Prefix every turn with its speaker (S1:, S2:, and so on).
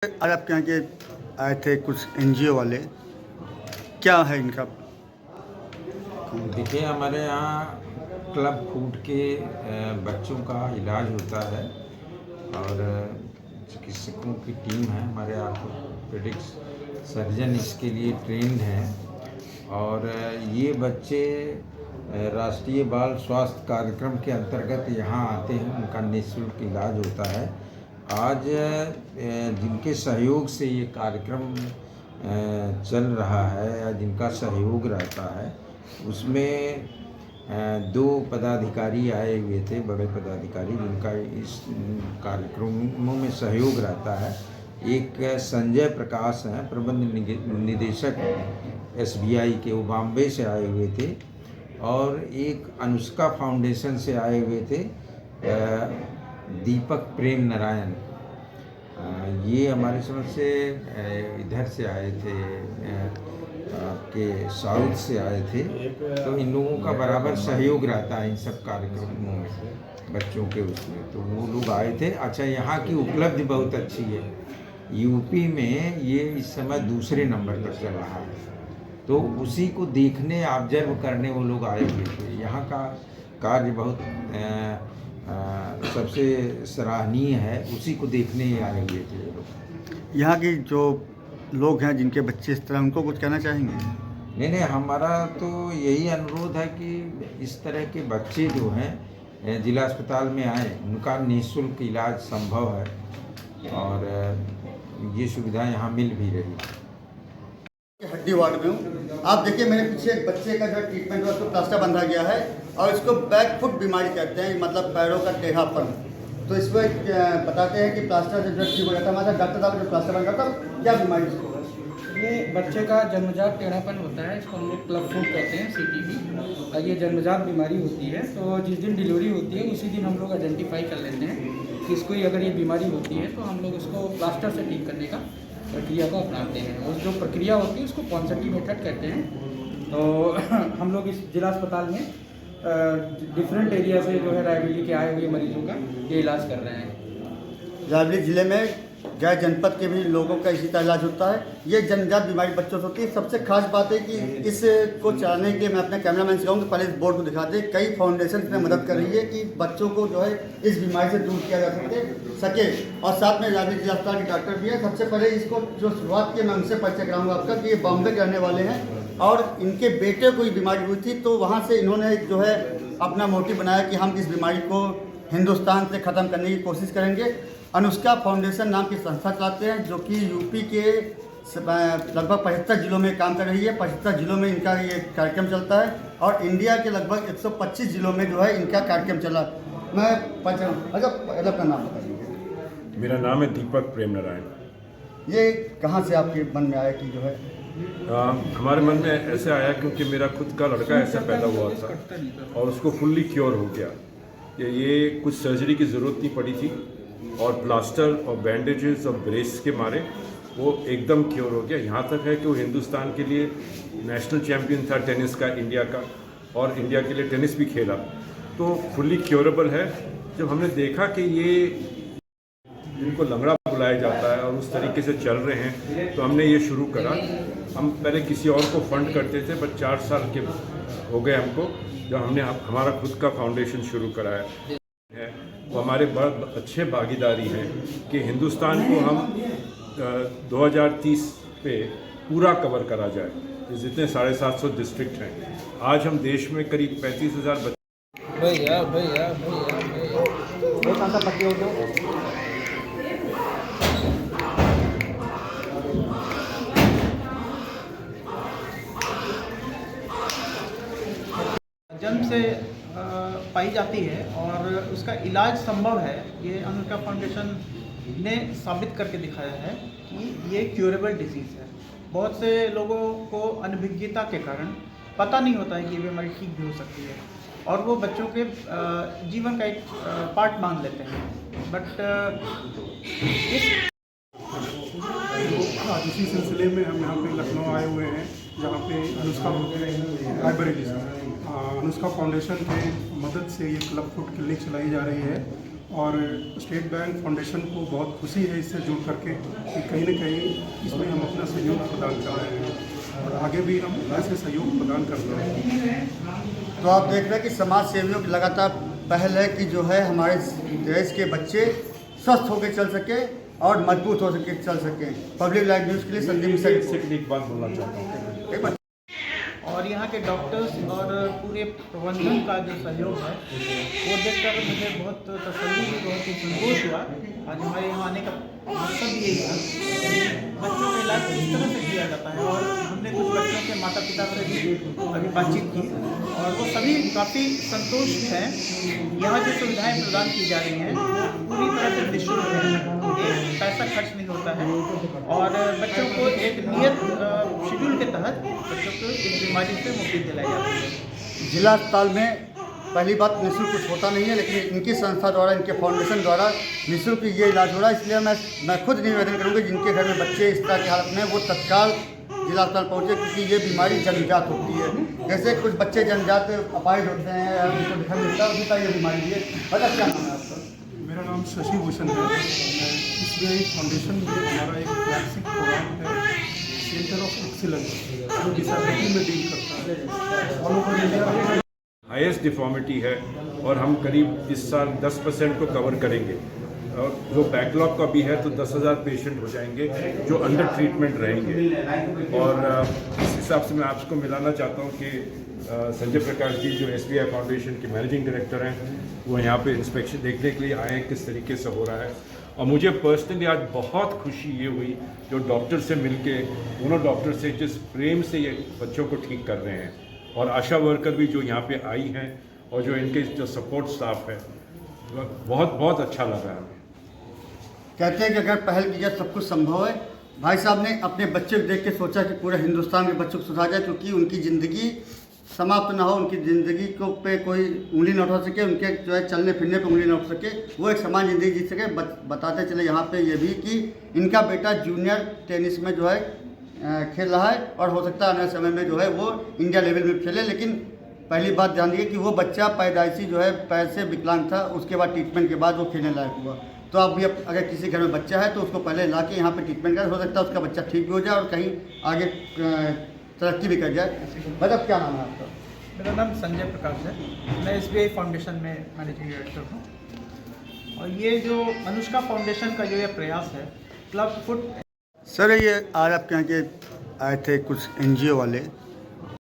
S1: आज आपके यहाँ के आए थे कुछ एनजीओ वाले, क्या है इनका?
S2: देखिए, हमारे यहाँ क्लब फूड के बच्चों का इलाज होता है और चिकित्सकों की टीम है हमारे ऑर्थोपेडिक्स सर्जन इसके लिए ट्रेंड हैं और ये बच्चे राष्ट्रीय बाल स्वास्थ्य कार्यक्रम के अंतर्गत यहाँ आते हैं, उनका निःशुल्क इलाज होता है। आज जिनके सहयोग से ये कार्यक्रम चल रहा है या जिनका सहयोग रहता है उसमें दो पदाधिकारी आए हुए थे, बड़े पदाधिकारी जिनका इस कार्यक्रमों में सहयोग रहता है। एक संजय प्रकाश हैं, प्रबंध निदेशक SBI के, वो बॉम्बे से आए हुए थे, और एक अनुष्का फाउंडेशन से आए हुए थे दीपक प्रेम नारायण। ये हमारे समझ से इधर से आए थे, आपके साउथ से आए थे। तो इन लोगों का बराबर सहयोग रहता है इन सब कार्यक्रमों में, बच्चों के उसमें, तो वो लोग आए थे। अच्छा, यहाँ की उपलब्धि बहुत अच्छी है। यूपी में ये इस समय दूसरे नंबर पर चल रहा है, तो उसी को देखने, ऑब्जर्व करने वो लोग आए हुए थे। यहाँ का कार्य बहुत सबसे सराहनीय है, उसी को देखने आए हुए थे ये लोग।
S1: यहाँ की जो लोग हैं जिनके बच्चे इस तरह, उनको कुछ कहना चाहेंगे?
S2: नहीं, हमारा तो यही अनुरोध है कि इस तरह के बच्चे जो हैं जिला अस्पताल में आए, उनका निःशुल्क इलाज संभव है और ये सुविधा यहाँ मिल भी रही है।
S1: हड्डी वार्ड में हूँ। आप देखिए, मेरे पीछे एक बच्चे का जो ट्रीटमेंट हुआ, उसको प्लास्टर बंधा गया है और इसको बैक फुट बीमारी कहते हैं, मतलब पैरों का टेढ़ापन। तो इसमें बताते हैं कि प्लास्टर से जो ठीक हो जाता है। हमारा डॉक्टर साहब जो प्लास्टर बन था, क्या बीमारी इसको?
S3: ये बच्चे का जन्मजात टेढ़ापन होता है, इसको हम लोग क्लब फुट कहते हैं, CTP। ये जन्मजात बीमारी होती है, तो जिस दिन डिलीवरी होती है उसी दिन हम लोग आइडेंटिफाई कर लेते हैं कि इसको अगर ये बीमारी होती है तो हम लोग इसको प्लास्टर से ठीक करने का प्रक्रिया को अपनाते हैं। उस जो प्रक्रिया होती है उसको पॉन्सेप्टिव मेथड कहते हैं। तो हम लोग इस जिला अस्पताल में डिफरेंट एरिया से जो है रायबरेली के आए हुए मरीजों का ये इलाज कर रहे हैं।
S1: रायबरेली जिले में गैर जनपद के भी लोगों का इसी तरह इलाज होता है। ये जन्मजात बीमारी बच्चों से होती है। सबसे खास बात है कि इसको चलाने के लिए मैं अपने कैमरामैन से कहूँगा पहले इस बोर्ड को दिखा दें। कई फाउंडेशन इसमें मदद कर रही है कि बच्चों को जो है इस बीमारी से दूर किया जा सके और साथ में रायबरेली जिला अस्पताल के डॉक्टर भी है। सबसे पहले इसको जो शुरुआत की, मैं उनसे परिचय कराऊंगा आपका, कि ये बॉम्बे के रहने वाले हैं और इनके बेटे को ये बीमारी हुई थी, तो वहाँ से इन्होंने जो है अपना मोटिव बनाया कि हम इस बीमारी को हिंदुस्तान से ख़त्म करने की कोशिश करेंगे। अनुष्का फाउंडेशन नाम की संस्था चलाते हैं, जो कि यूपी के लगभग 75 जिलों में काम कर रही है। 75 जिलों में इनका ये कार्यक्रम चलता है और इंडिया के लगभग 125 जिलों में जो है इनका कार्यक्रम चला। मैं अच्छा अपना नाम बता दीजिए।
S4: मेरा नाम है दीपक प्रेम नारायण।
S1: ये कहाँ से आपके मन में आया कि जो है?
S4: हमारे मन में ऐसे आया क्योंकि मेरा खुद का लड़का ऐसा पैदा हुआ था और उसको फुल्ली क्योर हो गया। ये कुछ सर्जरी की ज़रूरत नहीं पड़ी थी और प्लास्टर और बैंडेजेस और ब्रेस के मारे वो एकदम क्योर हो गया। यहाँ तक है कि वो हिंदुस्तान के लिए नेशनल चैम्पियन था टेनिस का, इंडिया का, और इंडिया के लिए टेनिस भी खेला, तो फुल्ली क्योरेबल है। जब हमने देखा कि ये इनको लंगड़ा बुलाया जाता है और उस तरीके से चल रहे हैं, तो हमने ये शुरू करा। हम पहले किसी और को फंड करते थे, बट 4 साल के हो गए हमको जब हमने हमारा खुद का फाउंडेशन शुरू कराया है। वो हमारे बहुत अच्छे भागीदारी हैं कि हिंदुस्तान को हम 2030 पे पूरा कवर करा जाए। जितने 750 डिस्ट्रिक्ट हैं, आज हम देश में करीब 35,000 बच्चे।
S3: भैया
S5: जन्म से पाई जाती है और उसका इलाज संभव है। ये अनुष्का फाउंडेशन ने साबित करके दिखाया है कि ये क्यूरेबल डिजीज़ है। बहुत से लोगों को अनभिज्ञता के कारण पता नहीं होता है कि ये बीमारी ठीक भी हो सकती है और वो बच्चों के जीवन का एक पार्ट मान लेते हैं। बट
S6: इसी सिलसिले में हम यहाँ पे लखनऊ आए हुए हैं, जहाँ पे अनुष्का रायबरेली अनुष्का फाउंडेशन के मदद से ये क्लब फुट क्लिनिक चलाई जा रही है और स्टेट बैंक फाउंडेशन को बहुत खुशी है इससे जुड़ करके कि कहीं ना कहीं इसमें हम अपना सहयोग प्रदान कर रहे हैं और आगे भी हम ऐसे सहयोग प्रदान कर रहे हैं।
S1: तो आप देख रहे हैं कि समाज सेवियों की लगातार पहल है कि जो है हमारे देश के बच्चे स्वस्थ होकर चल सके और मजबूत हो सके चल सकें। पब्लिक लाइव न्यूज़ के लिए संदीप मिश्रा
S4: एक बात बोलना चाहता हूँ।
S5: और यहाँ के डॉक्टर्स और पूरे प्रबंधन का जो सहयोग है वो देखकर मुझे बहुत तसल्ली हुई, बहुत ही संतोष हुआ। आज हमारे यहाँ आने का मकसद यही था कि बच्चों का इलाज किस तरह से किया जाता है, और हमने कुछ बच्चों के माता पिता से भी अभी बातचीत की और वो सभी काफ़ी संतुष्ट हैं। यहाँ जो सुविधाएँ प्रदान की जा रही हैं वो पूरी तरह से निःशुल्क है, एक पैसा खर्च नहीं होता है और बच्चों को एक नियत शेड्यूल के तहत बच्चों को इस बीमारी से मुक्ति दिलाई जाती है।
S1: जिला अस्पताल में पहली बात निःशुल्क कुछ होता नहीं है, लेकिन इनकी संस्था द्वारा, इनके फाउंडेशन द्वारा निःशुल्क ये इलाज हो रहा है। इसलिए मैं खुद निवेदन करूँगा जिनके घर में बच्चे इस तरह की हालत में वो तत्काल जिला अस्पताल पहुँचे, क्योंकि ये बीमारी जन्मजात होती है। जैसे कुछ बच्चे जन्मजात अपाहिज होते हैं, उनको दिखाई मिलता है, उसी तरह ये बीमारी भी है। मतलब क्या नाम है आपका?
S6: मेरा नाम शशि भूषण है। SBI फाउंडेशन में हमारा एक फ्लैगशिप प्रोग्राम है, सेंटर ऑफ एक्सीलेंस, जो डिसेबिलिटी में डील करता है। All over India
S4: highest deformity है और हम करीब इस साल 10% को कवर करेंगे और जो बैकलॉग का भी है तो 10,000 पेशेंट हो जाएंगे जो अंडर ट्रीटमेंट रहेंगे। और इस हिसाब से मैं आपको मिलाना चाहता हूँ कि संजय प्रकाश जी जो SBI फाउंडेशन के मैनेजिंग डायरेक्टर हैं, वो यहाँ पे इंस्पेक्शन देखने के लिए आए हैं किस तरीके से हो रहा है। और मुझे पर्सनली आज बहुत खुशी ये हुई जो डॉक्टर से मिलके, दोनों डॉक्टर से जिस प्रेम से ये बच्चों को ठीक कर रहे हैं, और आशा वर्कर भी जो यहाँ पे आई हैं और जो इनके जो सपोर्ट स्टाफ है, बहुत बहुत अच्छा लगा है।
S1: कहते हैं कि अगर पहल की जाए सब कुछ संभव है। भाई साहब ने अपने बच्चे को देख के सोचा कि पूरे हिंदुस्तान के बच्चों को सुधार जाए, क्योंकि उनकी ज़िंदगी समाप्त ना हो, उनकी ज़िंदगी को पे कोई उंगली न उठा सके, उनके जो है चलने फिरने पे उंगली न उठ सके, वो एक समान ज़िंदगी जी सके। बताते चले यहाँ पे ये भी कि इनका बेटा जूनियर टेनिस में जो है खेल रहा है और हो सकता है आने वाले समय में जो है वो इंडिया लेवल में खेले। लेकिन पहली बात ध्यान दीजिए कि वो बच्चा पैदाइशी जो है पैर से विकलांग था, उसके बाद ट्रीटमेंट के बाद वो खेलने लायक हुआ। तो आप भी अगर किसी घर में बच्चा है तो उसको पहले ला के यहाँ पे ट्रीटमेंट करें, हो सकता है उसका बच्चा ठीक भी हो जाए और कहीं आगे तरक्की भी कर जाए। मतलब क्या नाम है आपका?
S5: मेरा नाम संजय प्रकाश है, मैं SBI फाउंडेशन में मैनेजिंग डायरेक्टर हूँ। और ये जो अनुष्का फाउंडेशन का जो ये प्रयास है, क्लब फुट।
S1: सर ये आज आपके यहाँ के आए थे कुछ NGO वाले,